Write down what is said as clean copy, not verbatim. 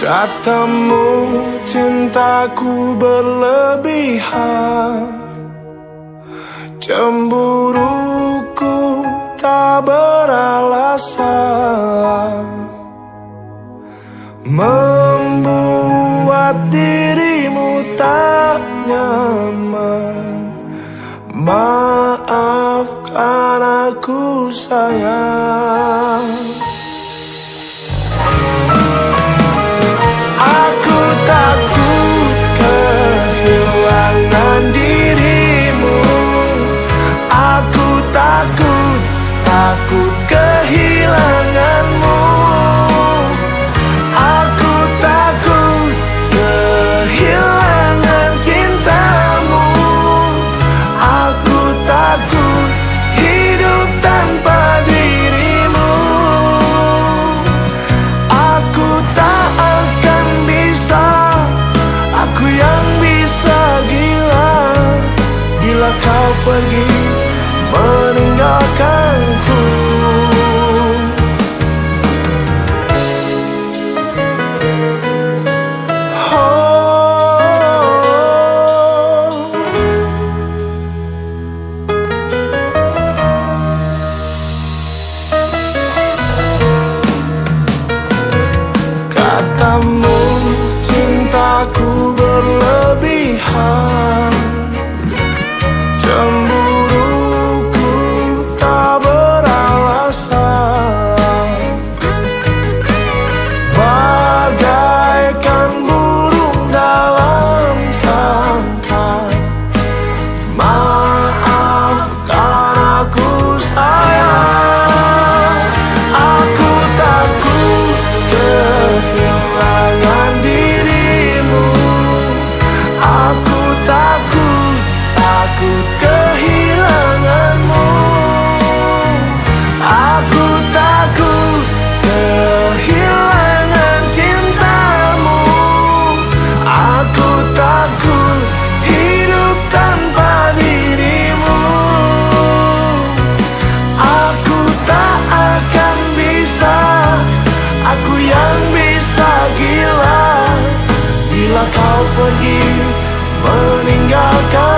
Katamu cintaku berlebihan, cemburuku tak beralasan, membuat dirimu tak nyaman. Maafkan aku sayang. Aku takut kehilangan dirimu. Aku takut kehilanganmu. Aku takut kehilangan cintamu. Aku takut hidup tanpa dirimu. Aku tak akan bisa, aku yang bisa gila bila kau pergi meninggalkanku. Katamu cintaku berlebihan, cemburuku tak beralasan, bagaikan burung dalam sangkar. Maafkan aku sayang. Aku takut kehilangan dirimu. Aku takut kehilanganmu. Aku takut kehilangan cintamu. Aku takut hidup tanpa dirimu. Aku tak akan bisa, aku yang bisa gila bila kau pergi meninggalkan.